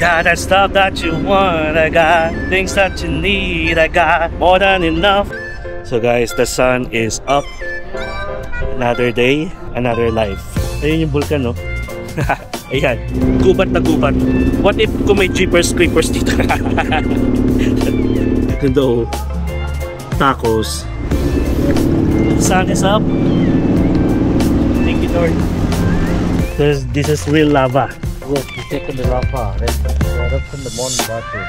got that stuff that you want, I got things that you need, I got more than enough. So guys, the sun is up. Another day, another life. Ayun yung vulkan, no? Ayan, gubat na gubat. What if kung may jeepers creepers dito? Kundo tacos. Sun is up. Thank you, Lord. This is real lava. Look, you taking the lava. Right up from the morning water.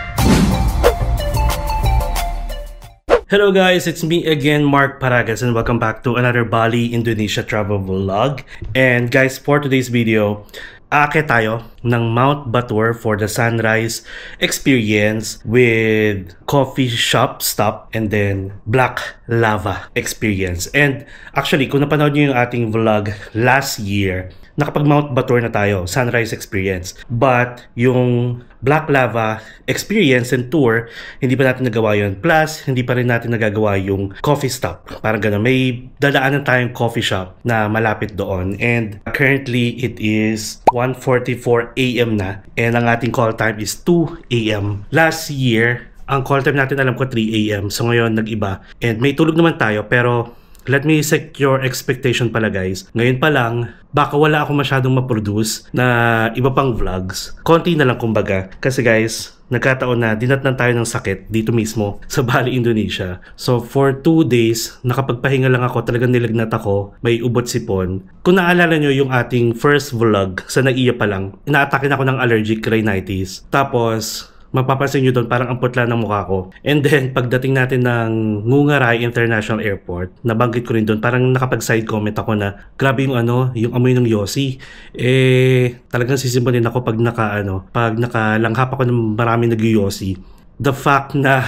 Hello guys, it's me again, Mark Paragas, and welcome back to another Bali, Indonesia travel vlog. And guys, for today's video, aakyat tayo ng Mount Batur for the sunrise experience with coffee shop stop and then black lava experience. And actually, kung napanood nyo yung ating vlog last year, nakapag Mount Batur na tayo, sunrise experience. But yung black lava experience and tour, hindi pa natin nagawa yun. Plus, hindi pa rin natin nagagawa yung coffee stop. Parang gano'n. May dadaanan tayong coffee shop na malapit doon. And currently, it is 1:44 AM na. And ang ating call time is 2 AM. Last year, ang call time natin alam ko 3 AM. So ngayon, nag-iba. And may tulog naman tayo, pero let me set your expectation pala guys. Ngayon pa lang, baka wala ako masyadong ma-produce na iba pang vlogs. Konti na lang kumbaga. Kasi guys, nagkataon na dinatnan tayo ng sakit dito mismo sa Bali, Indonesia. So for 2 days, nakapagpahinga lang ako. Talagang nilagnat ako. May ubot sipon. Kung naalala nyo yung ating first vlog, sa naiya pa lang, inaatake na ako ng allergic rhinitis. Tapos mapapansin nyo doon, parang ang putla ng mukha ko. And then, pagdating natin ng Ngugaray International Airport, nabanggit ko rin doon, parang nakapag-side comment ako na, grabe yung yung amoy ng yosi. Talagang sisimbonin ako pag nakalanghap ako ng maraming nag-yosi. The fact na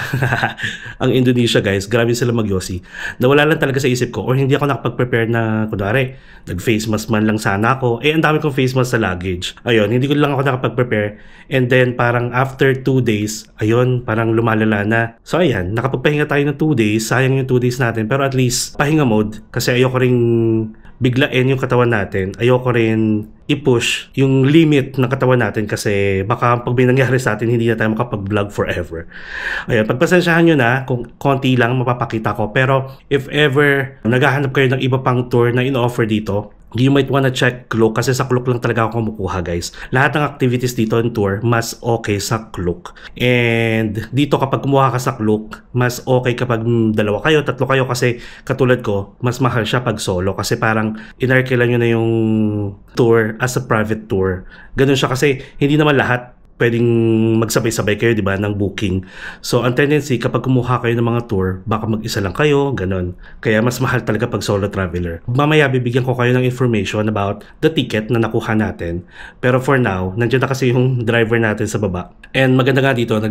ang Indonesia guys, grabe sila mag-yosi. Nawala lang talaga sa isip ko, or hindi ako nakapag-prepare na, kunwari, nag-face mask man lang sana ako. Ang dami kong face mask sa luggage. Ayun, hindi ko lang ako nakapag-prepare. And then, parang after 2 days, ayun, parang lumalala na. So, ayan, nakapagpahinga tayo ng 2 days. Sayang yung 2 days natin. Pero at least, pahinga mode. Kasi ayoko ring biglain yung katawan natin. Ayoko rin i-push yung limit ng katawan natin kasi baka pag may nangyari sa atin, hindi na tayo makapag-vlog forever. Ayan, pagpasensyahan nyo na kung konti lang mapapakita ko. Pero if ever naghahanap kayo ng iba pang tour na in-offer dito, you might wanna check Klook kasi sa Klook lang talaga ako kumukuha guys. Lahat ng activities dito in tour, mas okay sa Klook. And dito kapag kumuha ka sa Klook, mas okay kapag 2 kayo, 3 kayo kasi katulad ko, mas mahal siya pag solo kasi parang inarkilan nyo na yung tour as a private tour. Ganun siya kasi hindi naman lahat pwedeng magsabay-sabay kayo, di ba, ng booking. So, ang tendency, kapag kumuha kayo ng mga tour, baka mag-isa lang kayo, ganun. Kaya mas mahal talaga pag solo traveler. Mamaya, bibigyan ko kayo ng information about the ticket na nakuha natin. Pero for now, nandiyan na kasi yung driver natin sa baba. And maganda nga dito,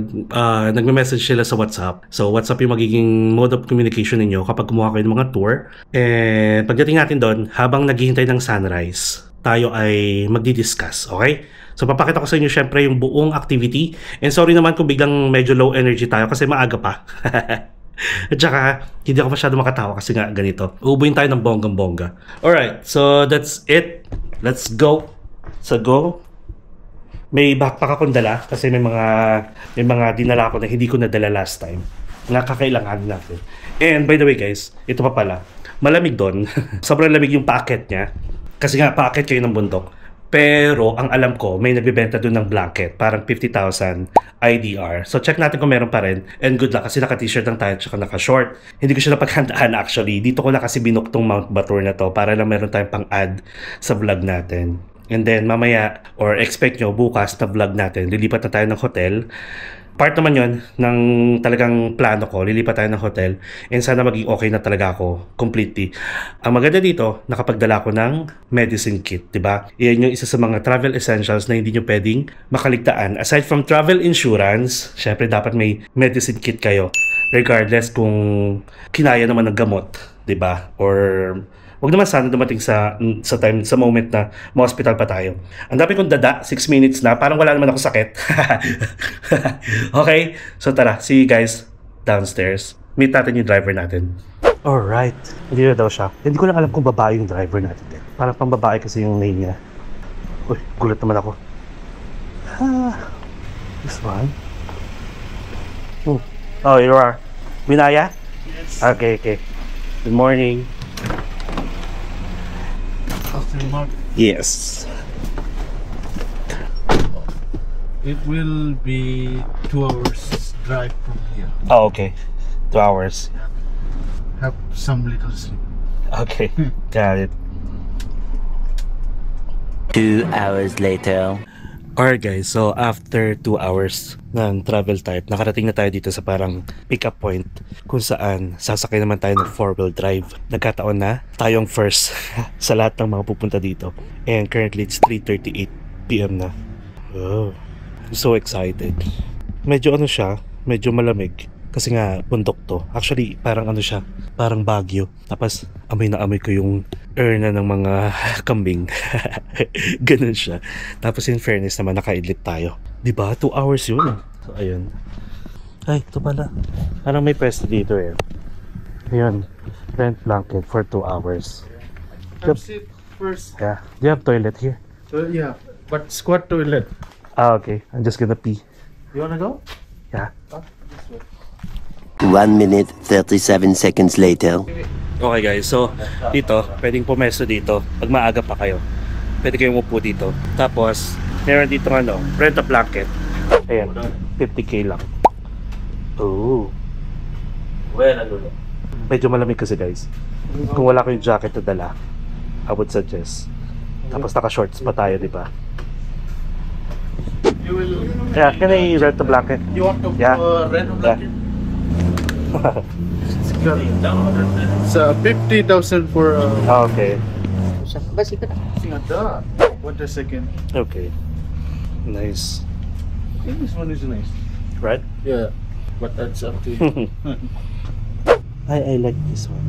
nagme-message sila sa WhatsApp. So, WhatsApp yung magiging mode of communication ninyo kapag kumuha kayo ng mga tour. And pagdating natin doon, habang naghihintay ng sunrise, tayo ay magdi-discuss, okay? So, papakita ko sa inyo syempre yung buong activity. And sorry naman kung biglang medyo low energy tayo kasi maaga pa. At saka, hindi ako masyado makatawa kasi nga ganito. Uubuin tayo ng bonggang-bongga. Alright, so that's it. Let's go. So, go. May backpack akong dala kasi may mga dinala ko na hindi ko nadala last time. Nakakailangan natin. And by the way guys, ito pa pala. Malamig doon. Sobrang lamig yung packet niya. Kasi nga, packet kayo ng bundok. Pero, ang alam ko, may nagbibenta doon ng blanket. Parang 50,000 IDR. So, check natin kung meron pa rin. And good luck kasi naka-t-shirt lang tayo at naka-short. Hindi ko siya napaghandaan actually. Dito ko lang kasi binook tong Mount Batur na to para lang meron tayong pang-add sa vlog natin. And then, mamaya, or expect nyo, bukas na vlog natin, lilipat na tayo ng hotel. Part naman yon ng talagang plano ko, lilipat tayo ng hotel and sana maging okay na talaga ako completely. Ang maganda dito, nakapagdala ko ng medicine kit, diba? Iyan yung isa sa mga travel essentials na hindi nyo pwedeng makaligtaan. Aside from travel insurance, syempre dapat may medicine kit kayo regardless kung kinaya naman ng gamot, diba? Or wag naman sana dumating sa moment na ma-hospital pa tayo. Ang dami kong dada, 6 minutes na, parang wala naman ako sakit. Okay, so tara, see you guys downstairs. Meet natin yung driver natin. Alright, hindi na daw siya. Hindi ko lang alam kung babae yung driver natin. Parang pang babae kasi yung name niya. Uy, gulat naman ako. This one? Oh, you are Vinaya? Yes. Okay, okay. Good morning. Afternoon. Yes. It will be 2 hours drive from here. Oh, okay. 2 hours. Have some little sleep. Okay, got it. 2 hours later. Alright guys, so after 2 hours ng travel type, nakarating na tayo dito sa parang pick-up point kung saan sasakay naman tayo ng 4-wheel drive. Nagkataon na tayong first sa lahat ng mga pupunta dito. And currently it's 3:38 PM na. Oh, I'm so excited. Medyo ano siya, medyo malamig. Kasi nga, bundok to. Actually, parang ano siya, parang Baguio. Tapos, amoy na amoy ko yung urna ng mga kambing. Ganun siya. Tapos, in fairness naman, nakaidlit tayo. Diba? 2 hours yun. So, ayun. Ay, ito pala. Parang may pwesto dito eh. Ayun. Rent blanket for 2 hours. Have sit first. Yeah. Do you have toilet here? So yeah, but squat toilet. Ah, okay. I'm just gonna pee. You wanna go? Yeah. 1 minute 37 seconds later. Okay guys, so dito, pwedeng pumesto dito. Pag maaga pa kayo, pwede kayong upo dito. Tapos, meron dito ano, rent a blanket. Ayan, 50k lang. Oh. Well, ano. Medyo malamig kasi guys. Kung wala kayong jacket na dala, I would suggest. Tapos naka-shorts pa tayo, di ba? You will. Yeah, can I rent a blanket? You want to Yeah. rent a blanket? It's 50,000 for. Okay. Ada. What a second. Okay. Nice. I think this one is nice. Right? Yeah, but that's up to you. I like this one.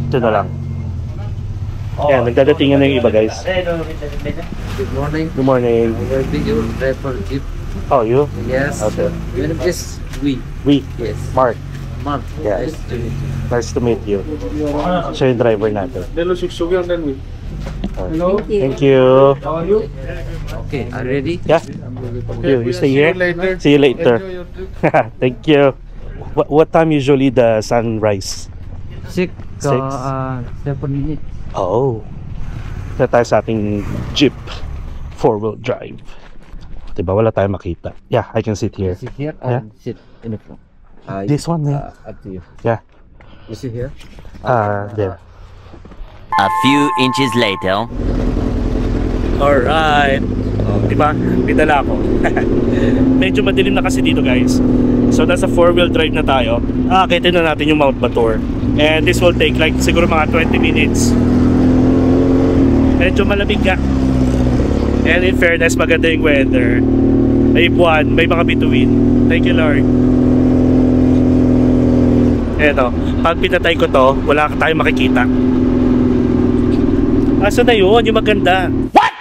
Ito na lang. Yan, nagdadatingan na yung iba guys. Good morning. Good morning. Will be your driver jeep? Oh, you? Yes. Okay. Your name is We. Yes. Mark. Mark. Yeah. Nice to meet you. Nice to meet you. Siya yung driver natin. Hello, Sugyong then we. Hello. Thank you. How are you? Okay, are you ready? Yeah. You stay here? Later. See you later. Enjoy your trip. Thank you. What time usually the sunrise? 6. 6? 7 minutes. Oh. Na tayo sa ating jeep. 4-wheel drive. Diba wala tayong makita. Yeah, I can sit here. Sit here Yeah. and sit in the front. This one, eh? Up to you. Yeah. You sit here. There. A few inches later. Alright. Oh, diba? Pidala ako. Medyo madilim na kasi dito guys. So nasa 4-wheel drive na tayo. Akitin na natin yung Mount Batur. And this will take like siguro mga 20 minutes. Medyo malamig ka. And in fairness, maganda yung weather. May buwan, may mga bituin. Thank you Lord. Eto, pag pinatay ko to, wala ka tayong makikita. Asa na yun? Yung maganda. What?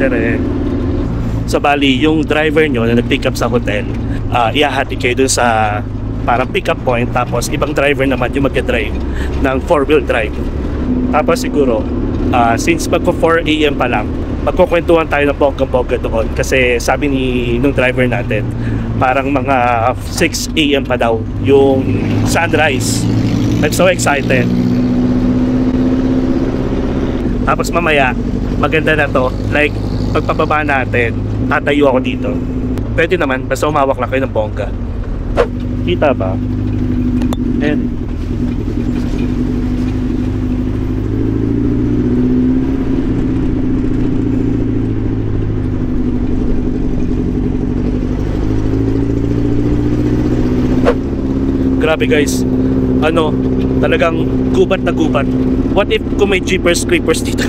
Siyempre. So bali, yung driver nyo na nag-pick up sa hotel, iahati kayo dun sa parang pick up point. Tapos ibang driver naman yung mag-drive ng 4-wheel drive. Tapos siguro, since magpo 4 AM pa lang, magkukwentuhan tayo ng bonggang-bongga doon. Kasi sabi nung driver natin, parang mga 6 AM pa daw yung sunrise. I'm so excited. Tapos mamaya, maganda na to. Like, pagpababa natin, tatayo ako dito. Pwede naman, basta umawak lang kayo ng bongga. Kita ba? And grabe guys, ano, talagang gubat na gubat. What if kung may Jeepers Creepers dito?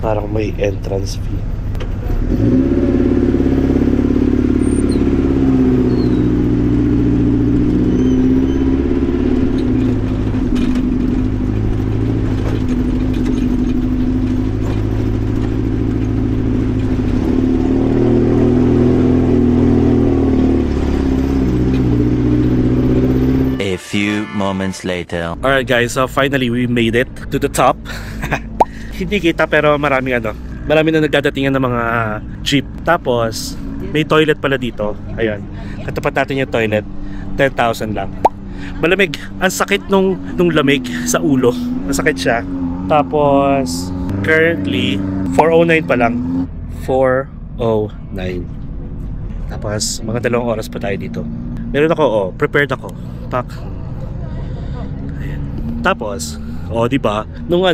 Parang may entrance fee. moments later. Alright guys, so finally we made it to the top. Hindi kita pero marami na nagdadatingan ng mga jeep. Tapos may toilet pala dito. Ayan, katapat natin yung toilet. 10,000 lang. Malamig. Ang sakit nung lamig sa ulo. Masakit siya. Tapos currently 4:09 pa lang. 4:09. Tapos mga 2 oras pa tayo dito. Meron ako, prepared ako. Pack. Ayan. Tapos, di ba? Nung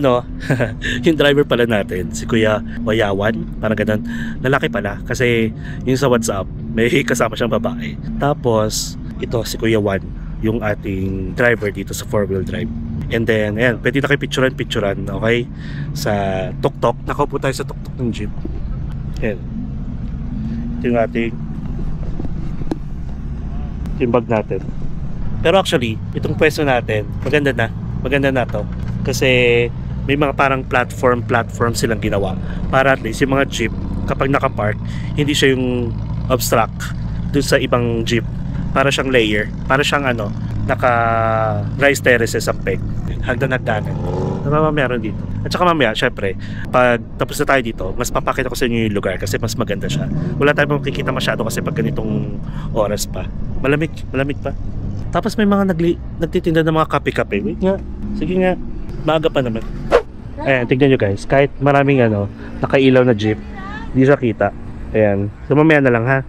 yung driver pala natin, si Kuya Wayawan, parang ganun. Lalaki pala kasi yung sa WhatsApp, may kasama siyang babae. Tapos, ito si Kuya Juan, yung ating driver dito sa 4-wheel drive. And then, ayan, pwede na kayo picturean, okay? Sa tuk-tuk. Nakaupo tayo sa tuk-tuk ng jeep. Ayan. Ito yung ating yung bag natin. Pero actually, itong pwesto natin, maganda na to. Kasi may mga parang platform silang ginawa. Para at least yung mga jeep, kapag nakapark, hindi siya yung obstruct dun sa ibang jeep. Para siyang layer. Para siyang naka-rise terraces ang peg. Hagdan-hagdanan. Meron dito. At saka mamaya, syempre, pag tapos na tayo dito, mas papakita ko sa inyo yung lugar kasi mas maganda siya. Wala tayong makikita masyado kasi pag ganitong oras pa. Malamig pa. Tapos may mga nagtitinda ng mga kape-kape. Wait nga. Sige nga. Maaga pa naman. Ayan, tignan nyo guys. Kahit maraming nakailaw na jeep, hindi siya kita. Ayan. So mamaya na lang ha.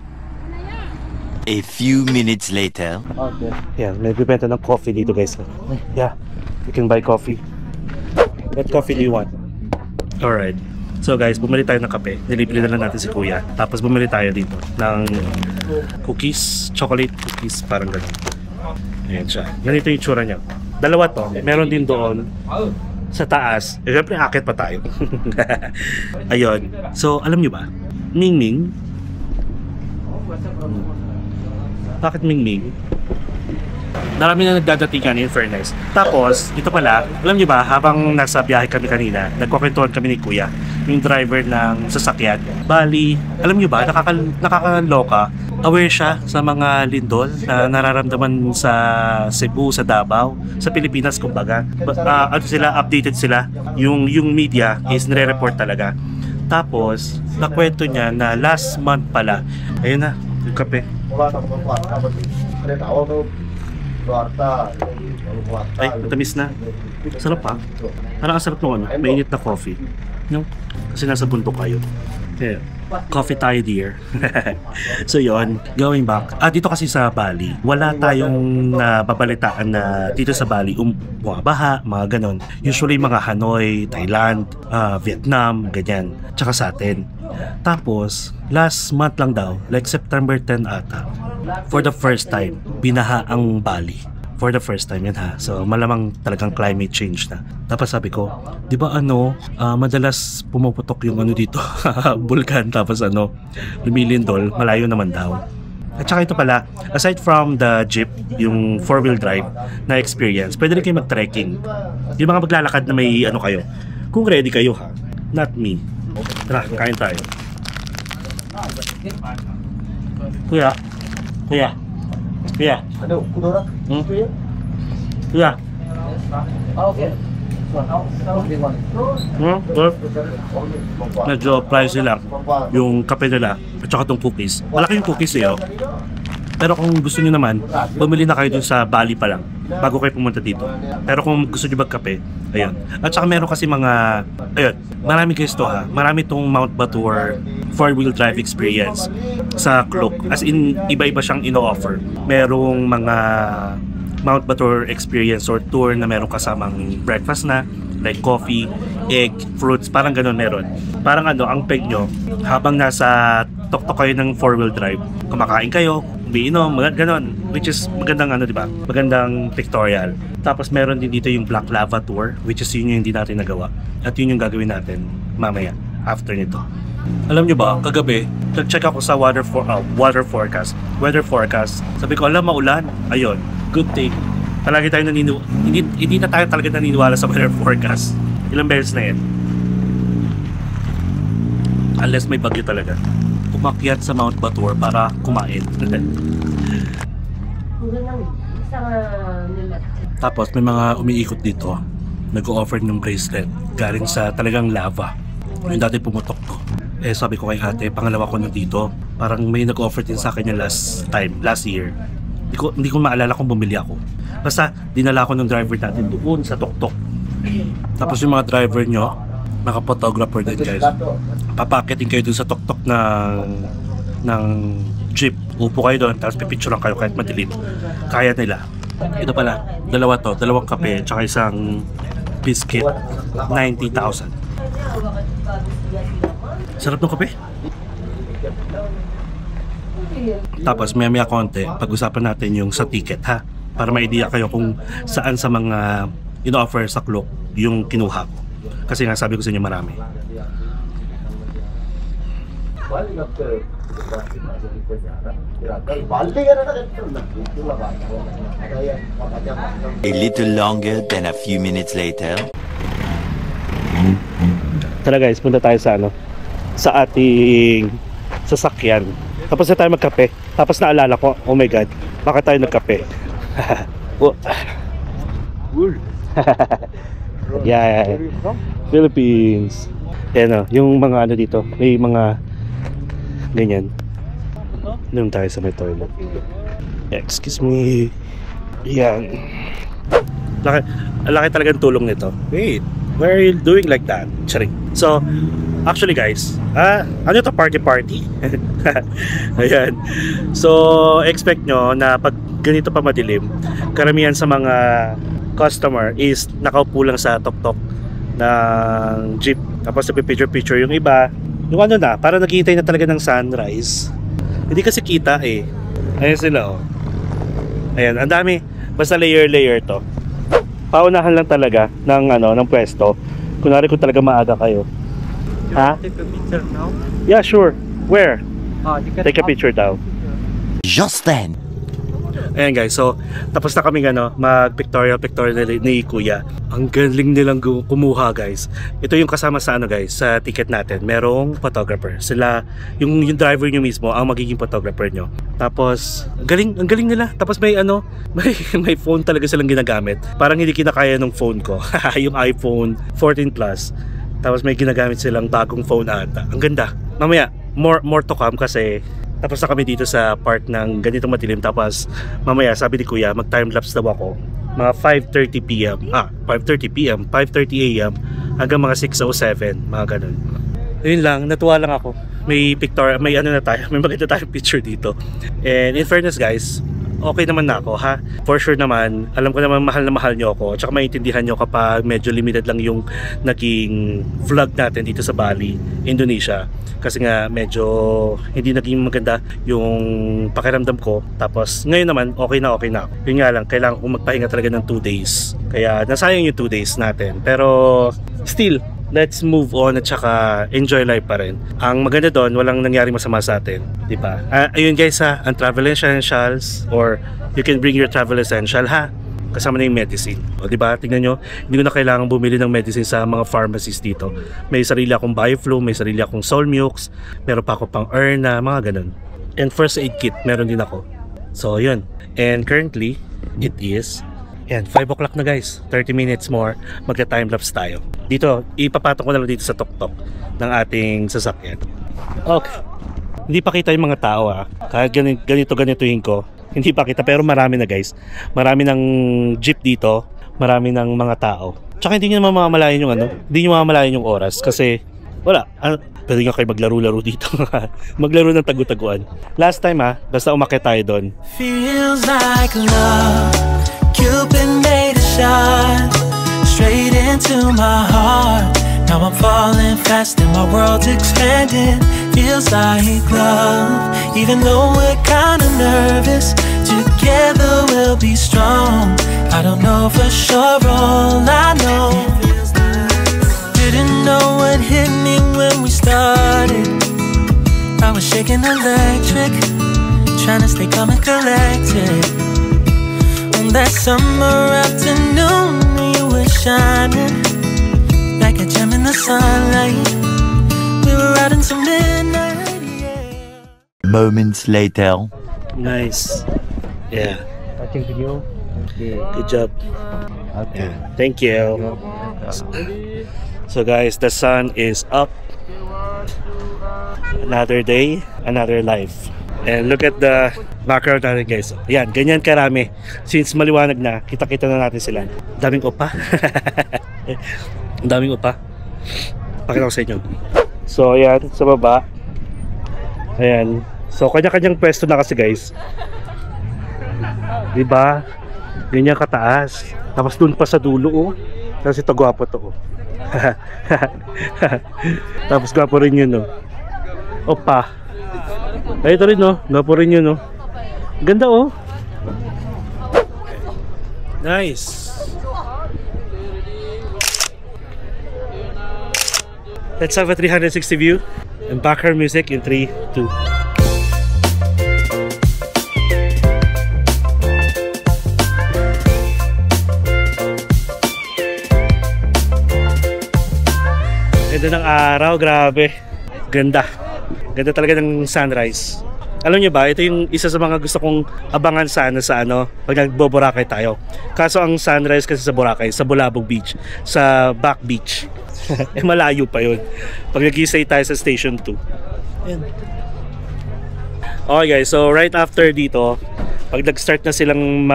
A few minutes later. Okay. Ayan, may bibenta ng coffee dito guys. Yeah, you can buy coffee. What coffee do you want? Alright. So guys, bumili tayo ng kape. Nilibili na lang natin si Kuya. Tapos bumili tayo dito ng cookies, chocolate cookies, parang gano'n. Ayan siya. Ganito yung tsura niya. Dalawa to. Meron din doon sa taas. Siyempre, akit pa tayo. Ayun. So, alam nyo ba? Ming Ming. Bakit Ming Ming? Marami na nagdadatingan in fairness. Tapos, ito pala, alam niyo ba, habang nasa biyahe kami kanina, nagkukwentuhan kami ni Kuya, yung driver ng sasakyan. Bali, alam niyo ba, nakakaloka, aware siya sa mga lindol na nararamdaman sa Cebu, sa Davao, sa Pilipinas kumbaga. Updated sila. Yung media is nire-report talaga. Tapos, nakwento niya na last month pala, ayun na, yung kape. Ay, matamis na. Sarap pa. Parang ang sarap nung mainit na coffee. No? Kasi nasa bundok kayo. Yeah. Coffee tayo dear. So yon, going back. Dito kasi sa Bali, wala tayong nababalitaan na dito sa Bali bumabaha, mga ganon. Usually mga Hanoi, Thailand, Vietnam, ganyan. Tsaka sa atin. Tapos, last month lang daw, like September 10 ata, for the first time, binaha ang Bali. For the first time yan ha. So malamang talagang climate change na. Tapos sabi ko, di ba madalas pumuputok yung dito, bulkan, tapos lumilindol, malayo naman daw. At saka ito pala, aside from the jeep, yung 4-wheel drive na experience, pwede rin kayo mag-trekking. Yung mga maglalakad na may kayo. Kung ready kayo ha, not me. Tara, kain tayo. Kuya. Ano? Kudura? Kuya. Okay. Medyo pricey lang yung kape nila at saka itong cookies. Malaki yung cookies pero kung gusto niyo naman, bumili na kayo dun sa Bali pa lang bago kayo pumunta dito. Pero kung gusto niyo magkape, ayun. At saka meron kasi marami guys to ha. Marami tong Mount Batur 4-wheel drive experience sa Klook. As in, iba-iba siyang ino-offer. Merong mga Mount Batur experience or tour na meron kasamang breakfast na, like coffee, egg, fruits, parang ganun meron. Parang ang peg nyo, habang nasa tok-tok kayo ng 4-wheel drive, kumakain kayo, umiinom, ganun. Which is magandang diba? Magandang pictorial. Tapos meron din dito yung Black Lava Tour, which is yun yung hindi natin nagawa. At yun yung gagawin natin mamaya, after nito. Alam nyo ba, kagabi, nag-check ako sa weather forecast. Sabi ko, maulan. Ayun, good thing. Palagi tayo hindi na tayo talaga naniniwala sa weather forecast. Ilang beses na yan. Unless may bagyo talaga. Umakyat sa Mount Batur para kumain. Tapos may mga umiikot dito, nag-o-offer ng bracelet galing sa talagang lava. Yung dati pumutok to. Eh sabi ko kay ate, pangalawa ko na dito. Parang may nag-offer din sa akin yung last year. Hindi ko maalala kung bumili ako. Basta dinala ko ng driver natin doon sa tuktok. Tapos yung mga driver nyo, naka-photographer din guys. Papakitin kayo doon sa tuktok ng jeep. Upo kayo doon, tapos pipicturean kayo kahit madilim. Kaya nila. Ito pala, dalawang kape, tsaka isang biscuit. 90,000. Sarap ng kape. Tapos maya konti, pag-usapan natin yung sa ticket ha. Para may idea kayo kung saan sa mga in-offer sa Klook yung kinuha ko. Kasi nga sabi ko sa inyo marami. A little longer than a few minutes later. Tara guys, punta tayo sa ating sasakyan. Tapos na tayo magkape. Tapos naalala ko, oh my god, bakit tayo nagkape? Yeah, Philippines. Yan o, yung mga ano dito, may mga ganyan. Doon tayo sa may toilet. Excuse me. Yan. Laki talagang tulong nito. Wait, why are you doing like that? Charing. So, actually guys, ano to, party? Ayan. So, expect nyo na pag ganito pa madilim, karamihan sa mga customer is nakaupo lang sa tok-tok ng jeep. Tapos nagpipicture yung iba. Yung ano na, para naghihintay na talaga ng sunrise. Hindi kasi kita eh. Ayan sila oh. Ayan, ang dami. Basta layer to. Paunahan lang talaga ng pwesto. Kunwari kung talaga maaga kayo. Ha? Take a picture now? Yeah, sure. Where? Take a picture daw. Just then. Ayan guys, so tapos na kami mag-pictorial ni Kuya. Ang galing nilang kumuha guys. Ito yung kasama sa guys, sa ticket natin. Merong photographer. Sila, yung driver nyo mismo ang magiging photographer nyo. Tapos, ang galing nila. Tapos may may phone talaga silang ginagamit. Parang hindi kinakaya ng phone ko. Yung iPhone 14 Plus. Tapos may ginagamit silang bagong phone ata. Ang ganda. Mamaya, more to come kasi tapos na kami dito sa part ng ganitong madilim. Tapos mamaya sabi ni Kuya mag timelapse daw ako mga 5:30 PM 5:30 PM 5:30 AM hanggang mga 6:07 mga ganun. Yun lang, natuwa lang ako. May picture, may na tayo, may maganda tayong picture dito. And in fairness guys, okay naman na ako ha. For sure naman, alam ko naman mahal na mahal nyo ako. Tsaka maintindihan nyo kapag medyo limited lang yung naging vlog natin dito sa Bali, Indonesia. Kasi nga medyo hindi naging maganda yung pakiramdam ko. Tapos ngayon naman okay na ako. Yun nga lang, kailangan kong magpahinga talaga ng 2 days. Kaya nasayang yung 2 days natin. Pero still, let's move on at saka enjoy life pa rin. Ang maganda doon, walang nangyari masama sa atin, di ba? Ayun guys ha, ang travel essentials, or you can bring your travel essential ha. Kasama na yung medicine. O di ba? Tingnan nyo, hindi ko na kailangan bumili ng medicine sa mga pharmacies dito. May sarili akong Bioflow, may sarili akong Solmux, meron pa ako pang Erna, mga ganun. And first aid kit, meron din ako. So yun. And currently, it is 5 o'clock na guys. 30 minutes more, magka-timelapse tayo. Dito, ipapatong ko na lang dito sa tuktok ng ating sasakyan. Okay. Hindi pa kita yung mga tao ha. Kahit ganituhin ko. Hindi pa kita, pero marami na guys. Marami ng jeep dito. Marami ng mga tao. Tsaka hindi nyo mamamalayan yung hindi nyo mamamalayan yung oras. Kasi wala. Pwede nga kayo maglaro-laro dito. Maglaro ng tagu-taguan. Last time basta umakyat tayo doon. Feels like love. Cupid made a shot straight into my heart. Now I'm falling fast and my world's expanding. Feels like love. Even though we're kinda nervous, together we'll be strong. I don't know for sure, all I know. Didn't know what hit me when we started. I was shaking electric, trying to stay calm and collected. On that summer afternoon, you were shining like a gem in the sunlight. We were out until midnight, yeah. Moments later. Nice. Yeah. Watching video. Okay. Good job. Okay. Yeah. Thank you. So guys, the sun is up. Another day, another life. And look at the background natin guys. Yan, ganyan karami. Since maliwanag na, kita-kita na natin sila. Daming upa. Ang daming upa. Pakita ko sa inyo. So ayan, sa baba. Ayan. So kanya-kanyang pwesto na kasi guys. Diba? Ganyan kataas. Tapos dun pa sa dulo oh. Tapos ito gwapo to oh. Tapos gwapo rin yun oh. Opa. Ay ito rin oh. Gwapo rin yun oh. Ganda oh. Nice. Let's have a 360 view and background music in 3, 2. Ganda ng araw, grabe. Ganda. Ganda talaga ng sunrise. Alam niyo ba, ito yung isa sa mga gusto kong abangan sana sa pag nagbo-Boracay tayo. Kaso ang sunrise kasi sa Boracay, sa Bulabog Beach, sa Back Beach. Eh malayo pa yun. Pag nag-stay tayo sa Station 2. Ayan. Okay guys, so right after dito, pag nag-start na silang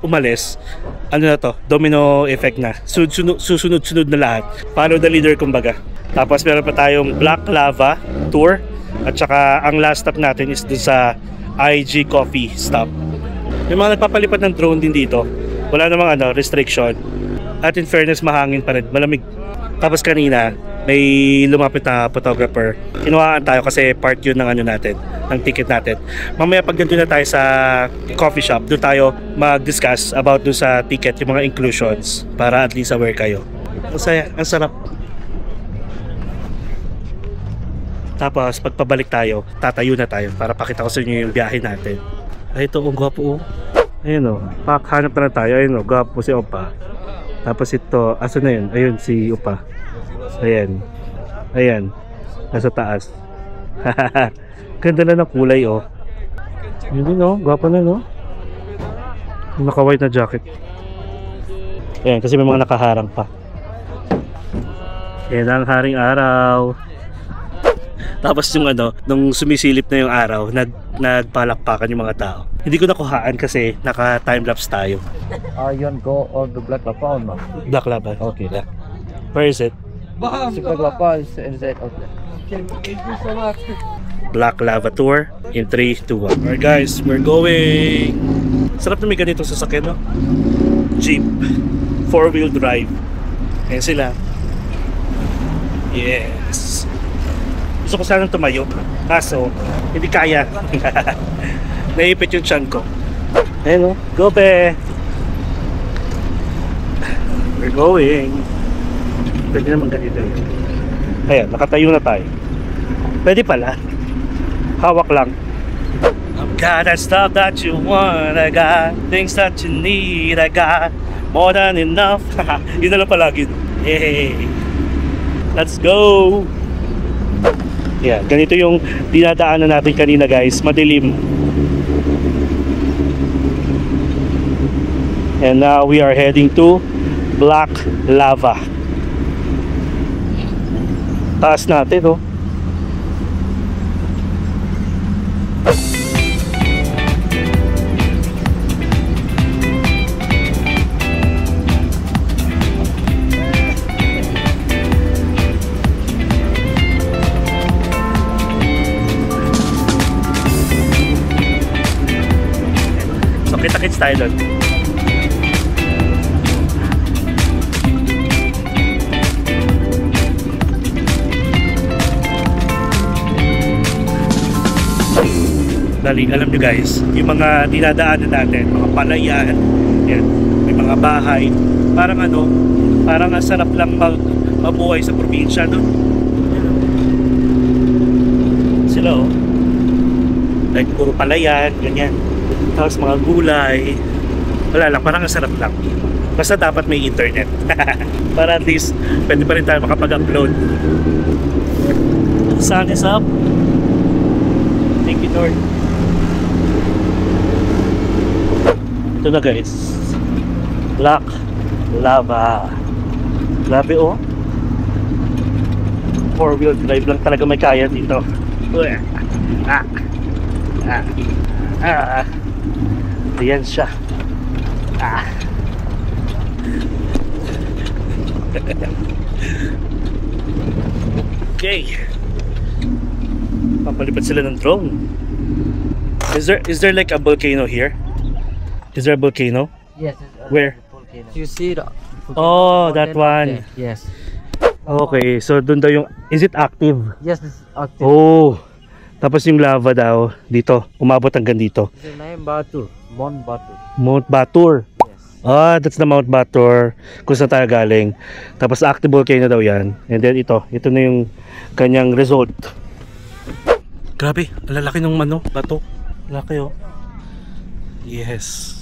umalis, na to, domino effect na. Susunod-sunod na lahat. Follow the leader kumbaga. Tapos meron pa tayong Black Lava tour. At saka ang last stop natin is dun sa IG Coffee stop. May mga nagpapalipad ng drone din dito. Wala namang restriction. At in fairness, mahangin pa rin, malamig. Tapos kanina, may lumapit na photographer. Kinuhaan tayo kasi part yun ng natin, ng ticket natin. Mamaya pag nandun na tayo sa coffee shop, doon tayo mag-discuss about doon sa ticket, yung mga inclusions, para at least aware kayo. Ang saya, ang sarap. Tapos pag pabalik tayo, tatayo na tayo para pakita ko sa inyo yung biyahe natin. Ay ito, ang gwapo oh. Ayun oh, hanap na tayo. Ayun oh, gwapo si Opa. Tapos ito, asa na yun? Ayun si Opa. Ayan. Ayan. Nasa taas. Ganda na ng kulay oh. Yun din oh, gwapo na no. Naka-white na jacket. Ayan, kasi may mga nakaharang pa. Ayan ang haring araw. Tapos yung nung sumisilip na yung araw, nagpalakpakan yung mga tao. Hindi ko nakuhaan kasi naka-timelapse tayo. Yun, go on the Black Lava on ma'am. Black Lava? Okay. Yeah. Where is it? Si Black Lava is inside out there. Black Lava tour in 3, 2, 1. Alright guys, we're going. Sarap na may ganito sa sasakyan no? Jeep 4-wheel drive. Ayan sila. Yes. Gusto ko sanang tumayo, kaso hindi kaya. Naipit yung tiyan ko. Ayun o, go be! We're going. Pwede naman ganito yun. Ayan, nakatayo na tayo. Pwede pala. Hawak lang. I've got that stuff that you want, I got things that you need, I got more than enough. Yun na lang palagi. Hey, let's go! Yeah, ganito yung dinadaanan natin kanina guys, madilim. And now we are heading to Black Lava. Taas natin oh. Kita-kits tayo doon. Dali, alam nyo guys, yung mga dinadaanan natin, mga palayan, yan, may mga bahay, parang parang ang sarap lang mabuhay sa probinsya doon. Sila oh. Like puro palayan, ganyan. Tapos mga gulay. Wala lang, parang ang sarap lang. Basta dapat may internet. Para at least pwede pa rin tayo makapag-upload. Sun is up. Thank you Lord. Ito na guys, black lava. Grabe oh, 4-wheel drive lang talaga may kaya dito. Ayan siya. Okay, papalipad sila ng drone. Is there like a volcano here? Is there a volcano? Yes. Where? Volcano. You see the Oh, that one. Yes. Okay, so dun daw yung, is it active? Yes, this is active. Oh, tapos yung lava daw dito, umabot hanggang dito. This is name Batur, Mount Batur. Mount Batur. Yes. Ah, that's the Mount Batur kung saan tayo galing. Tapos active volcano daw yan. And then ito na yung kanyang result. Grabe, ang lalaki ng bato. Laki oh. Yes.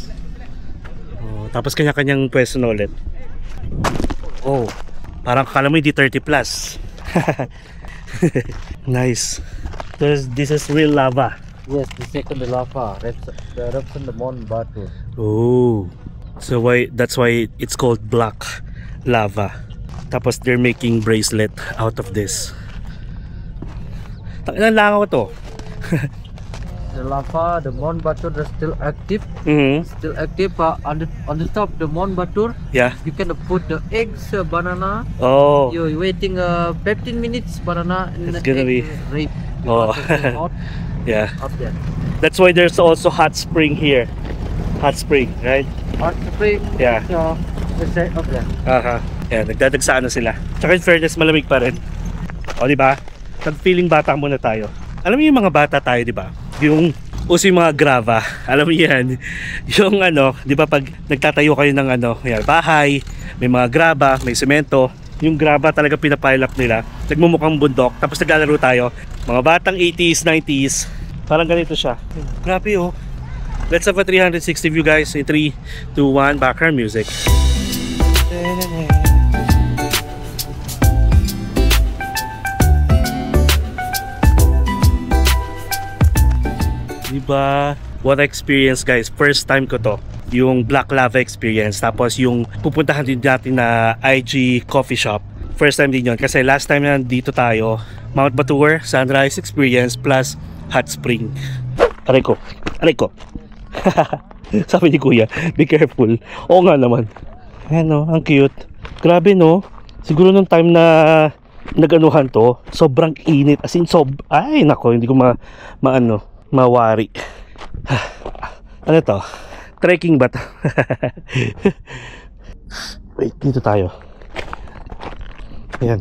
Oh, tapos kanya-kanyang pwesto na ulit. Oh, parang akala mo hindi 30 plus. Nice. This is real lava. Yes, the second lava. The eruption the Mount Batur. Oh, so that's why it's called black lava. Tapos they're making bracelet out of this. Ilan lang ako to. The lava, the Mount Batur is still active. Still active. On the top the Mount Batur, Yeah. you can put the eggs, banana. Oh. You're waiting 15 minutes banana in It's the gonna egg be- rape. Oh. Hot Yeah. up there. That's why there's also hot spring here. Hot spring, right? Hot spring. Yeah. The side up there. Aha. Yan, nagdadagsaan na sila. Tsaka in fairness, malamig pa rin. O, di ba? Nag-feeling bata muna tayo. Alam mo yung mga bata tayo, di ba? Yung uso yung mga grava. Alam mo yan. Yung di ba pag nagtatayo kayo ng yan, bahay, may mga graba, may semento. Yung graba talaga pinapile up nila. Nagmumukhang bundok. Tapos naglalaro tayo. Mga batang 80s, 90s. Parang ganito siya. Grabe oh. Let's have a 360 view guys. In 3, 2, 1, background music. Diba? What experience guys. First time ko to. Yung black lava experience. Tapos yung pupuntahan din natin na IG coffee shop. First time din yun. Kasi last time na dito tayo, Mount Batur, sunrise experience plus hot spring. Aray ko. Sabi ni kuya, be careful. Oo nga naman. Ayan no, ang cute. Grabe no. Siguro nung time na naganuhan to, sobrang init. As in, ay nako, hindi ko mawari. Ano to? Trekking ba to? Wait, dito tayo. Ayan.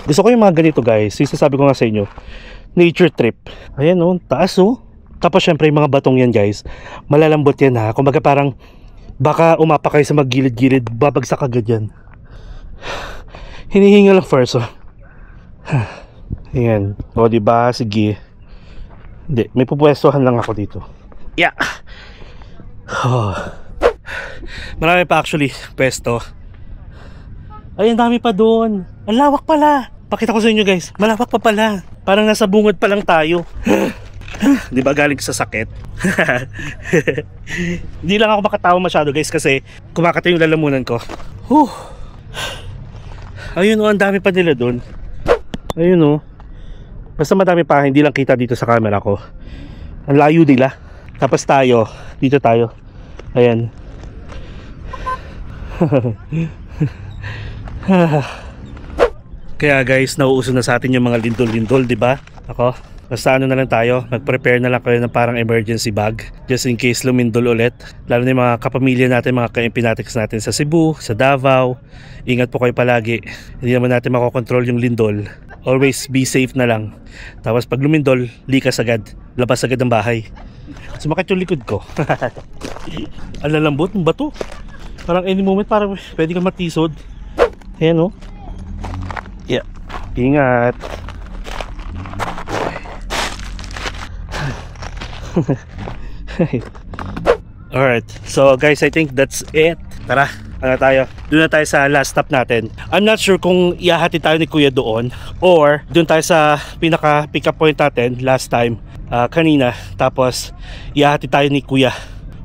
Gusto ko yung mga ganito guys. Sabi ko nga sa inyo, nature trip. Ayan o, taas o. Tapos syempre yung mga batong yan guys, malalambot yan ha. Kumbaga parang baka umapa kayo sa maggilid-gilid, babagsak agad yan. Hinihinga lang first oh. Ayan. O diba, sige. Hindi, may pupwestuhan lang ako dito. Yeah. Oh. Marami pa actually pwesto. Ay, ang dami pa doon. Ang lawak pala. Pakita ko sa inyo guys, malawak pa pala. Parang nasa bungod pa lang tayo. Di ba galing sa sakit? Hindi lang ako makatawa masyado guys kasi kumakata yung lalamunan ko. Ayun o, ang dami pa nila doon. Ayun o. Basta madami pa, hindi lang kita dito sa camera ko. Ang layo nila. Tapos tayo, dito tayo. Ayan. Kaya guys, nauuso na sa atin yung mga lindol-lindol, di ba? Ako, basta na lang tayo, mag-prepare na lang kayo ng parang emergency bag just in case lumindol ulit. Lalo na yung mga kapamilya natin, mga ka-impinatics natin sa Cebu, sa Davao. Ingat po kayo palagi. Hindi naman natin makokontrol yung lindol. Always be safe na lang. Tapos pag lumindol, likas agad. Labas agad ng bahay. Sumakit yung likod ko. Ang lalambot ng bato. Parang any moment parang pwede kang matisod. Ayan o. Yeah. Ingat. Alright. So guys, I think that's it. Tara. Ano tayo? Doon na tayo sa last stop natin. I'm not sure kung iahati tayo ni Kuya doon or doon tayo sa pinaka pick up point natin last time kanina. Tapos iahati tayo ni Kuya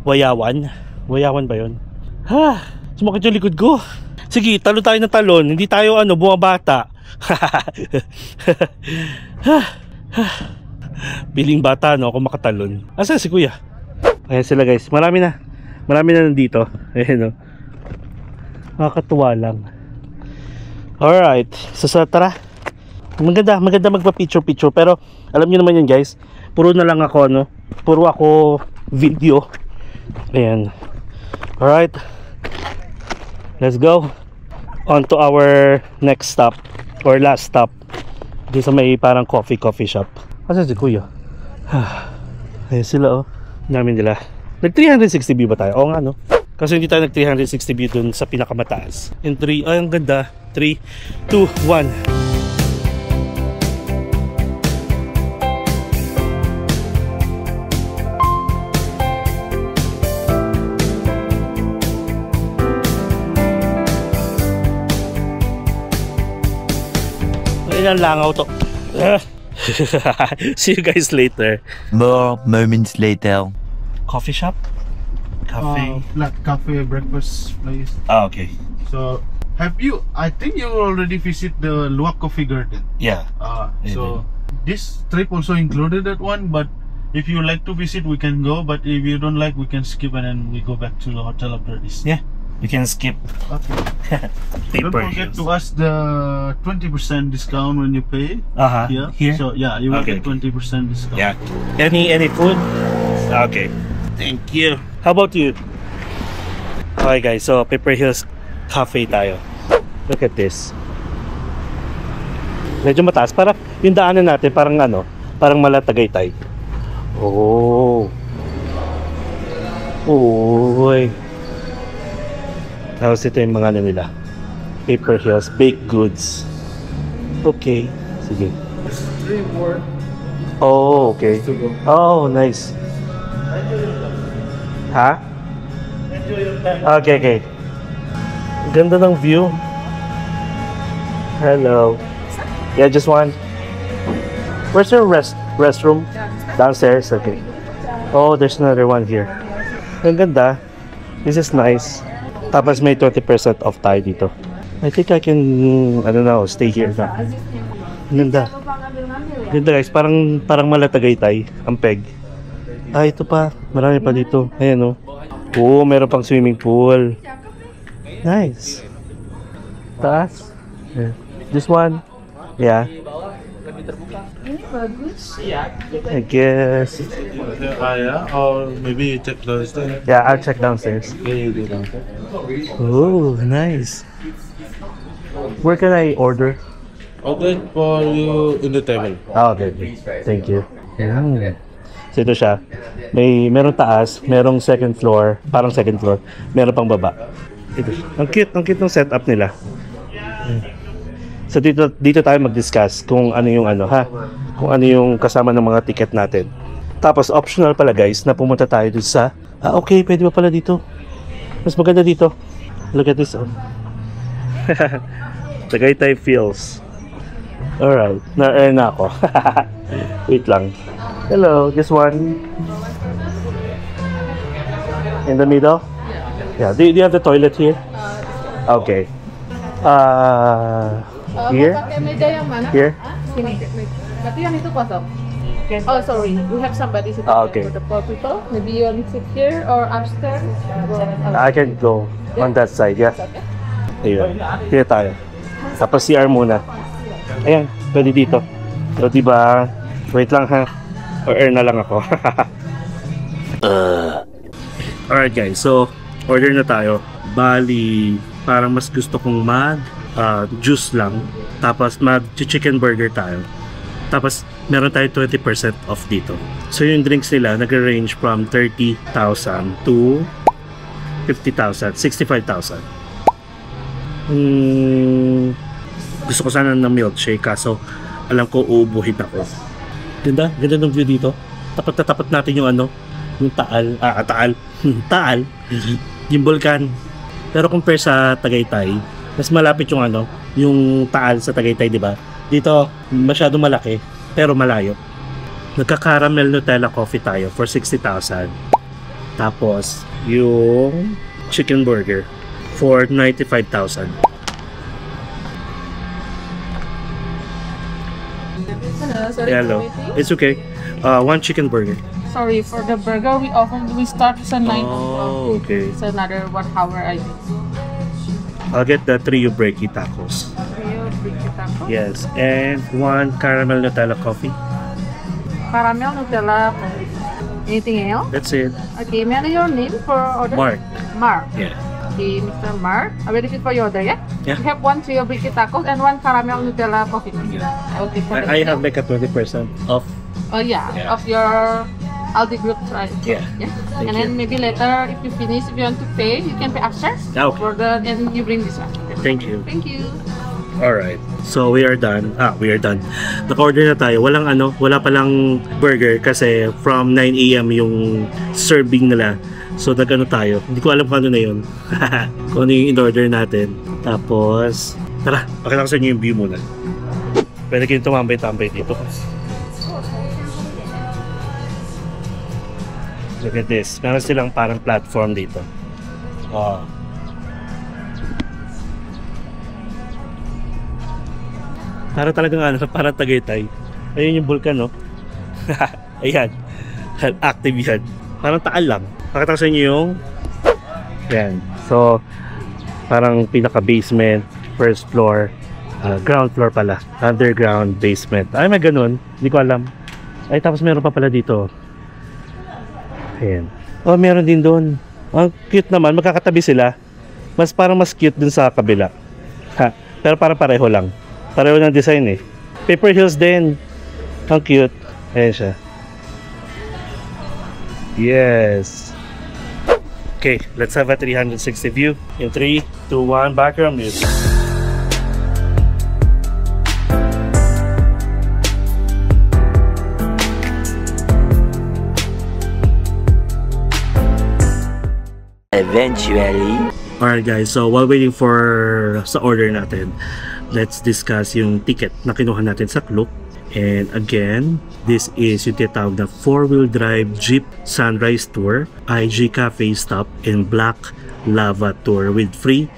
Wayawan. Wayawan ba yun? Ha! Sumakit yung likod ko. Sige, talon tayo ng talon. Hindi tayo bumabata. Piling bata, no? Ako makatalon. Asa si kuya? Ayan sila guys. Marami na nandito. Ayan, no? Nakakatuwa lang. Alright. So tara. Maganda magpa-picture. Pero alam niyo naman yan guys. Puro na lang ako, no? Puro ako video. Ayan. Alright. Let's go on to our next stop or last stop. Dito sa may parang coffee shop. Asa si kuya? Ayan sila, oh. Namin nila. Nag 360 view ba tayo? Oo nga, no? Kasi hindi tayo nag 360 view dun sa pinakamataas. In 3, ay ang ganda. 3, 2, 1. Ilang langaw to. See you guys later. More moments later. Coffee shop? Cafe? Flat cafe, breakfast place. Okay. So, I think you already visit the Luwak Coffee Garden. Yeah. So, this trip also included that one, but if you like to visit, we can go, but if you don't like, we can skip and then we go back to the hotel after this. Yeah. You can skip. Okay. Don't Paper forget Hills. to ask the 20% discount when you pay. Here? So, yeah, you will Okay, get 20% discount. Yeah. Any food? Okay. Thank you. How about you? Okay guys, so Paper Hills Cafe tayo. Look at this. Medyo mataas. Para yung daanan natin parang parang Malatagaytay. Oh. Oy. Tapos ito yung mga nila. Paper Hills Baked Goods. Okay. Sige. Oh, okay. Oh, nice. Ha? Okay. Ganda ng view. Hello. Yeah, just one. Where's your restroom? Downstairs. Okay. Oh, there's another one here. Ang ganda. This is nice. Tapos may 20% off tayo dito. I think I can, I don't know, stay here na. Ganda. Ganda guys, parang Malatagaytay ang peg. Ito pa, marami pa dito. Ayan, oh. Oo, meron pang swimming pool. Nice. Taas. Yeah. This one. Yeah. I guess. Or maybe you check downstairs. Yeah, I'll check downstairs. Oh, nice. Where can I order? Okay, for you in the table. Okay. Thank you. So ito siya. Merong taas, merong second floor, parang second floor. Meron pang baba. Ito. Ang cute ng setup nila. So dito tayo mag-discuss kung ano yung kung ano yung kasama ng mga ticket natin. Tapos optional pala guys na pumunta tayo dun sa okay, pwede ba pala dito? Mas maganda dito. Look at this. Tagaytay feels. Alright, na-earn na ako. Wait lang. Hello, this one. In the middle? Yeah, do you have the toilet here? Okay. Here? Here? Tapi yang itu kosong. Oh sorry, we have somebody sitting Okay. for the poor people. Maybe you want to sit here or upstairs. I can go on that side, yeah. Ayun. Here tayo. Tapos CR muna. Ayan, pwede dito. So, diba? Wait lang ha. Or earn na lang ako. Alright guys, so order na tayo. Bali, parang mas gusto kong juice lang. Tapos mag-chicken burger tayo. Tapos meron tayo 20% off dito. So yung drinks nila nag-range from 30,000 to 50,000, 65,000. Gusto ko sana ng milkshake kaso alam ko uubuhin ako. Ganda ng view dito. Tapat na tapat natin yung yung Taal. Yung bulkan. Pero compare sa Tagaytay, mas malapit yung yung Taal sa Tagaytay, di ba? Dito masyado malaki pero malayo. Nagka-caramel Nutella coffee tayo for 60,000. Tapos, yung chicken burger for 95,000. Sorry, Hello. It's okay. One chicken burger. Sorry, for the burger we start sa 9 o'clock. Oh, okay. It's another 1 hour I think. I'll get the trio breaky tacos. Yes, and one caramel Nutella coffee. Caramel Nutella. Anything else? That's it. Okay, may I know your name for order? Mark. Mark. Yeah. Okay, Mr. Mark. Are we ready for your order, yeah? Yeah. We have one trio bricky tacos and one caramel Nutella coffee. Okay, for the I have like a 20% off. Oh yeah, Yeah. of your Aldi group, right? Yeah. Thank And then maybe later, if you finish, if you want to pay, you can pay upstairs. Okay. For the and you bring this one. Thank you. Thank you. Alright. So we are done. We are done. Naka-order na tayo. Wala palang burger kasi from 9 AM yung serving nila. So nag-ano tayo. Hindi ko alam kung ano na yun. Kung ano yung in-order natin. Tapos, tara, pakita ko sa inyo yung view muna. Pwede kayong tumambay-tambay dito. Look at this. Meron silang parang platform dito. Para talagang parang Tagaytay. Ayun yung vulkan, no? Ayan. Active yan. Parang Taal lang. Pakita ko sa inyo yung yan. So, parang pinaka-basement, first floor, ground floor pala. Underground basement. Ay, may ganun. Hindi ko alam. Ay, tapos meron pa pala dito. Ayan. Oh, meron din doon. Ang cute naman. Magkakatabi sila. Parang mas cute dun sa kabila. Pero parang pareho lang. Pareho ng design eh. Paper Hills din. Ang cute. Ayan siya. Yes. Okay, let's have a 360 view. In 3, 2, 1, background music. Eventually. Alright guys, so while waiting for sa order natin, let's discuss yung ticket na kinuha natin sa Klook. And again, this is yung tinatawag na 4-wheel drive Jeep Sunrise Tour, IG Cafe Stop, and Black Lava Tour with free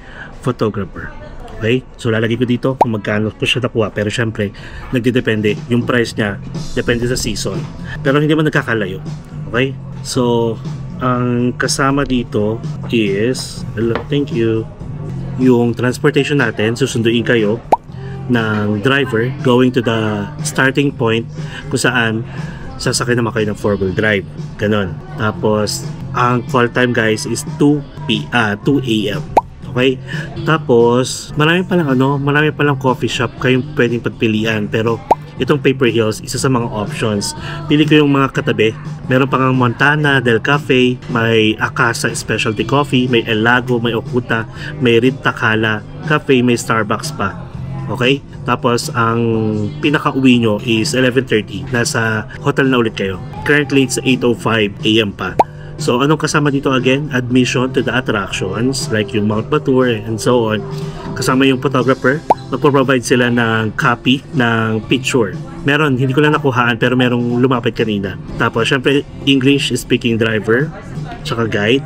photographer. Okay? So lalagay ko dito kung magkano ko siya nakuha. Pero syempre, nagdidepende. Yung price niya, depende sa season. Pero hindi man nagkakalayo. Okay? So, ang kasama dito is, thank you, yung transportation natin. Susunduin kayo ng driver going to the starting point kung saan sasakay naman kayo ng 4-wheel drive. Ganon. Tapos, ang call time guys is 2 AM. Okay? Tapos, marami palang coffee shop kayong pwedeng pagpilian. Pero, itong Paper Hills, isa sa mga options. Pili ko yung mga katabi. Meron pa ngang Montana Del Cafe, may Akasa Specialty Coffee, may El Lago, may Okuta, may Rita Kala Cafe, may Starbucks pa. Okay? Tapos, ang pinaka-uwi nyo is 11:30. Nasa hotel na ulit kayo. Currently, it's 8:05 AM pa. So, anong kasama dito again? Admission to the attractions, like yung Mount Batur and so on. Kasama yung photographer. Magpo-provide sila ng copy ng picture. Meron, hindi ko lang nakuhaan, pero merong lumapit kanina. Tapos, syempre, English speaking driver, tsaka guide.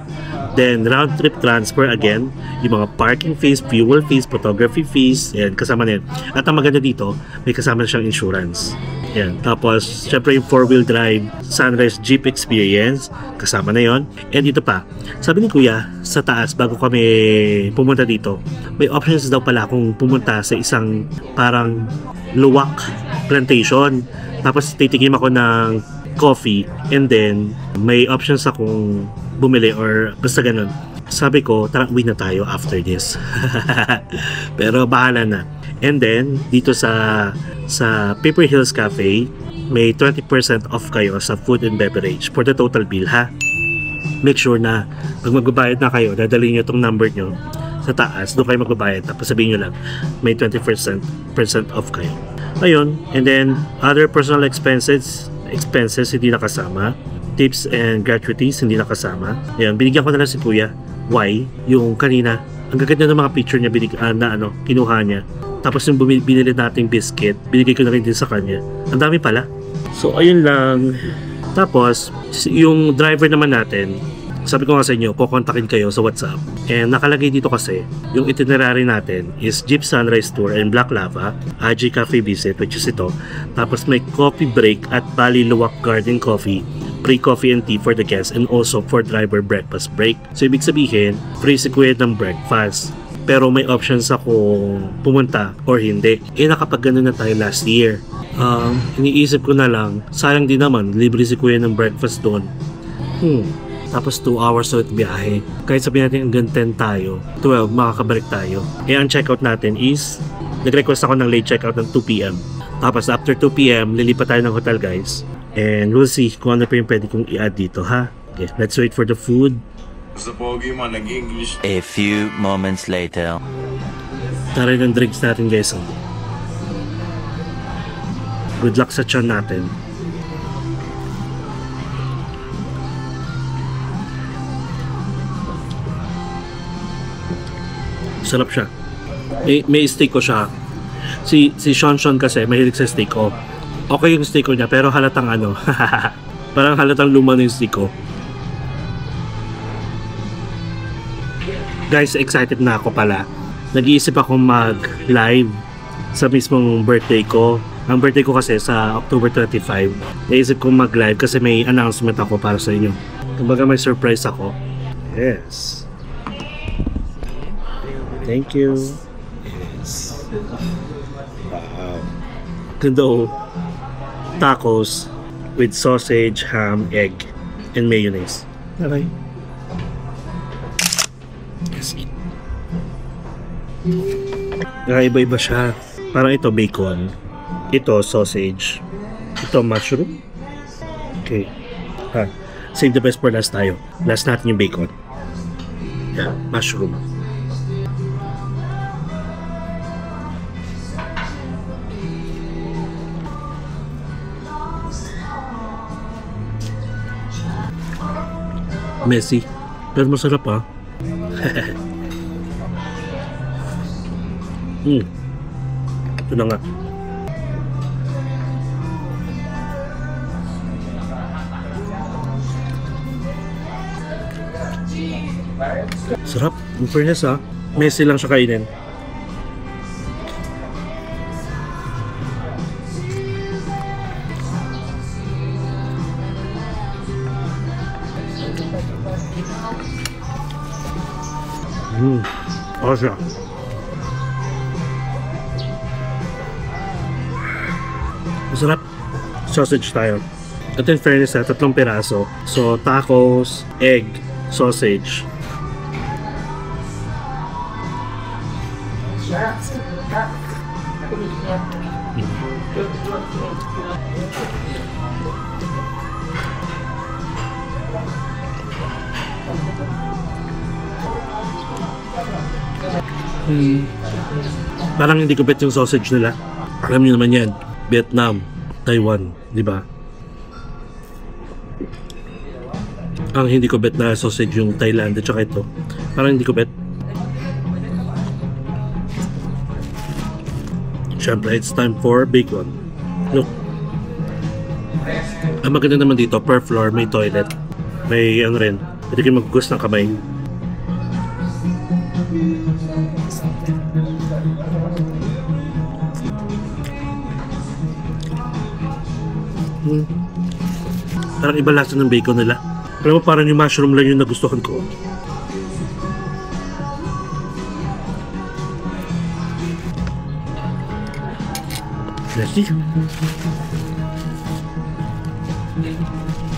Then, round trip transfer again, yung mga parking fees, fuel fees, photography fees, yan, kasama na yan. At ang maganda dito, may kasama na siyang insurance. Yan. Tapos, syempre yung 4-wheel drive Sunrise Jeep Experience, kasama na yon. And ito pa, sabi ni Kuya, sa taas, bago kami pumunta dito, may options daw pala kung pumunta sa isang parang luwak plantation. Tapos, titikim ako ng coffee, and then, may options akong bumili or basta ganun. Sabi ko, tara uwi na tayo after this. Pero bahala na. And then, dito sa Paper Hills Cafe, may 20% off kayo sa food and beverage for the total bill, ha? Make sure na pag magbabayad na kayo, dadalhin nyo itong number nyo sa taas, doon kayo magbabayad. Tapos sabihin nyo lang, may 20% off kayo. Ayun, and then, other personal expenses hindi nakasama. Tips and gratuities hindi nakasama. Ayan, binigyan ko na lang si Kuya. Why? Yung kanina, ang gaganda ng mga picture niya kinuha niya. Tapos yung binili nating biscuit, binigay ko na rin din sa kanya. Ang dami pala. So, ayun lang. Tapos, yung driver naman natin, sabi ko nga sa inyo, kukontakin kayo sa WhatsApp. And nakalagay dito kasi, yung itinerary natin is Jeep Sunrise Tour and Black Lava, AG Cafe visit, which is ito. Tapos may coffee break at Bali Luwak Garden Coffee, free coffee and tea for the guests, and also for driver breakfast break. So ibig sabihin, free si Kuya ng breakfast. Pero may options ako pumunta or hindi. Nakapag ganun na tayo last year. Iniisip ko na lang, sayang din naman, libre si Kuya ng breakfast doon. Tapos 2 hours ulit biyahe. Kahit sabihin natin hanggang 10 tayo, 12, makakabalik tayo. Ang checkout natin is, nag-request ako ng late checkout ng 2 PM. Tapos after 2 PM, lilipat tayo ng hotel guys. And we'll see kung ano pa yung pwede kong i-add dito ha. Okay, let's wait for the food. A few moments later. Taray ng drinks natin guys. Good luck sa tiyan natin. Sarap siya. May steak ko siya. Si Sean kasi mahilig sa steak ko. Okay yung steak ko niya pero halatang ano. Parang halatang luma na yung steak ko. Guys, excited na ako pala. Nag-iisip ako mag-live sa mismong birthday ko. Ang birthday ko kasi sa October 25. Naisip ko mag-live kasi may announcement ako para sa inyo. Kumbaga may surprise ako. Yes. Thank you. Yes. Wow. Ganda tacos with sausage, ham, egg, and mayonnaise. Okay. Yes. Iba-iba siya. Parang ito bacon. Ito sausage. Ito mushroom. Okay. Save the best for last tayo. Last natin yung bacon. Yeah, mushroom. Messy. Pero masarap ha. Ito na nga. Sarap. In fairness ha. Messy lang siya kainin. Siya. Masarap. Sausage tayo. At in fairness na, 3 piraso. So, tacos, egg, sausage. Parang hindi ko bet yung sausage nila. Alam niyo naman yan, Vietnam, Taiwan, di ba? Ang hindi ko bet na sausage yung Thailand at saka ito. Parang hindi ko bet. Siyempre, it's time for bacon. Look. Ang maganda naman dito, per floor may toilet. May ano rin, pwede kayo maggugas ng kamay. Parang iba lasa ng bacon nila. Alam mo, parang yung mushroom lang yung nagustuhan ko. Let's see.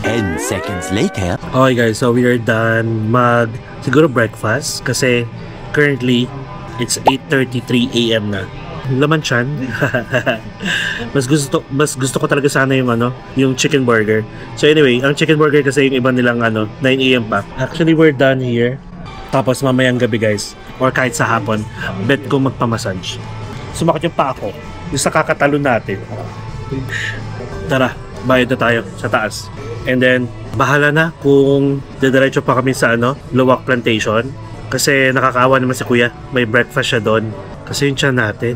10 seconds later. Okay guys, so we are done siguro breakfast kasi currently it's 8:33 AM na. Laman tiyan. mas gusto ko talaga sana yung chicken burger. So anyway, ang chicken burger kasi yung iba nilang 9 AM pa. Actually, we're done here. Tapos mamayang gabi guys, or kahit sa hapon, bet ko magpamassage. Sumakit yung paa ko, yung sa kakatalon natin. Tara, bayad na tayo sa taas. And then, bahala na kung didiretso pa kami sa Luwak Plantation. Kasi nakakaawa naman si Kuya, may breakfast siya doon. Kasi yung tiyan natin.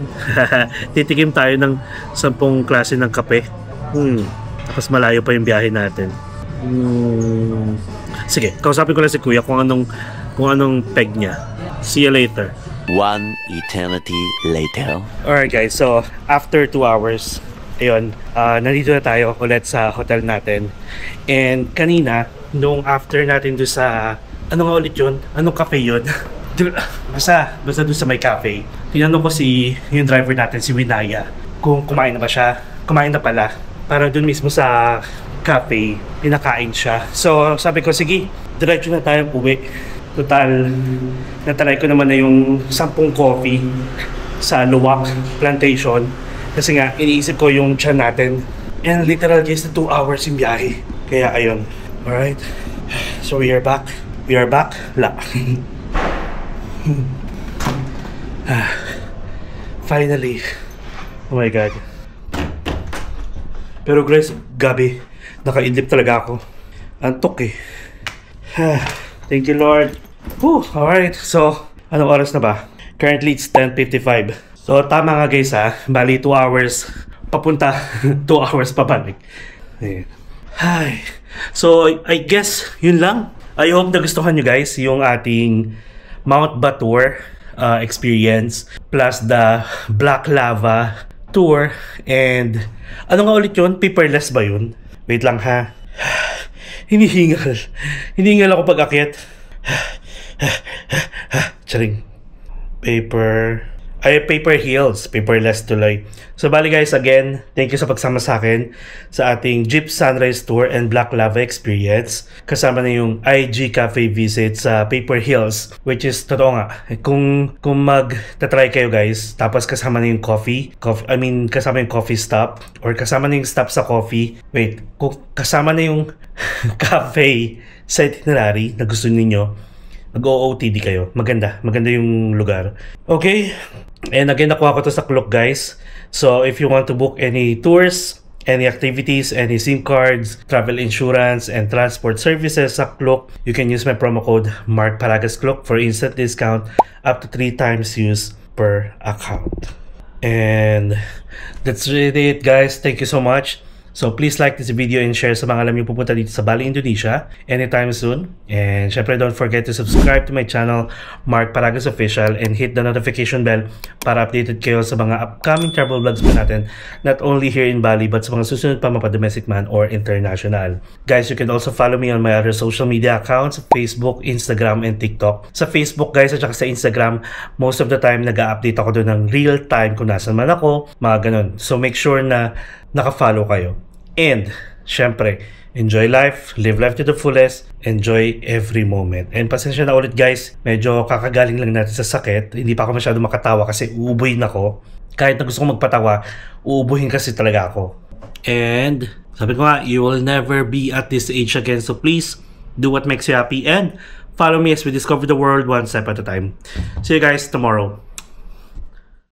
Titikim tayo ng 10 klase ng kape. Tapos malayo pa yung biyahe natin. Sige, kausapin ko lang si Kuya kung anong peg niya. See you later. One eternity later. Alright guys, so after 2 hours, ayun, nandito na tayo ulit sa hotel natin. And kanina, nung after natin doon sa, ano nga ulit yun? Anong cafe yun? basta doon sa may cafe. Tinanong ko yung driver natin, si Winaya, kung kumain na ba siya. Kumain na pala. Para doon mismo sa cafe, pinakain siya. So sabi ko, sige, diretso na tayong uwi. Total, natry ko naman na yung 10 coffee sa Luwak Plantation. Kasi nga, iniisip ko yung tiyan natin. And literal guys, na 2 hours yung biyahe. Kaya ayun. Alright. So we are back. We are back. La. Finally. Oh my God. Pero guys, gabi. Nakaidlip talaga ako. Antok eh. Thank you Lord. Whew, alright. So, anong oras na ba? Currently, it's 10:55. So, tama nga guys ha. Bali, 2 hours papunta. 2 hours pabalik. Hi. So, I guess, yun lang. I hope nagustuhan nyo guys yung ating Mount Batur experience. Plus the Black Lava tour. And, ano nga ulit yun? Paperless ba yun? Wait lang ha. Hinihingal. Hinihingal ako pag-akyat. Charing. Paper Hills. Paperless tuloy. So bali guys, again, thank you sa pagsama sa akin sa ating Jeep Sunrise Tour and Black Lava experience. Kasama na yung IG Cafe visit sa Paper Hills, which is totoo nga. Kung mag-try kayo guys, tapos kasama na yung kasama yung coffee stop, or kasama na yung stop sa coffee. Wait, kung kasama na yung cafe sa itinerary na gusto ninyo, mag-OOTD kayo. Maganda yung lugar. Okay? And again, nakuha ko to sa Klook guys. So if you want to book any tours, any activities, any SIM cards, travel insurance, and transport services sa Klook, you can use my promo code MarkParagasKlook for instant discount up to 3 times use per account. And that's really it guys. Thank you so much. So please like this video and share sa mga alam niyo pupunta dito sa Bali, Indonesia anytime soon. And syempre don't forget to subscribe to my channel, Mark Paragas Official, and hit the notification bell para updated kayo sa mga upcoming travel vlogs pa natin, not only here in Bali but sa mga susunod pa mapa-domestic man or international. Guys, you can also follow me on my other social media accounts, Facebook, Instagram, and TikTok. Sa Facebook guys at saka sa Instagram, most of the time nag-a-update ako doon ng real time kung nasan man ako, mga ganun. So make sure na naka-follow kayo. And, syempre, enjoy life, live life to the fullest, enjoy every moment. And pasensya na ulit guys, medyo kakagaling lang natin sa sakit. Hindi pa ako masyado makatawa kasi uubuhin ako. Kahit na gusto ko magpatawa, uubuhin kasi talaga ako. And, sabi ko nga, you will never be at this age again. So please, do what makes you happy and follow me as we discover the world one step at a time. See you guys tomorrow.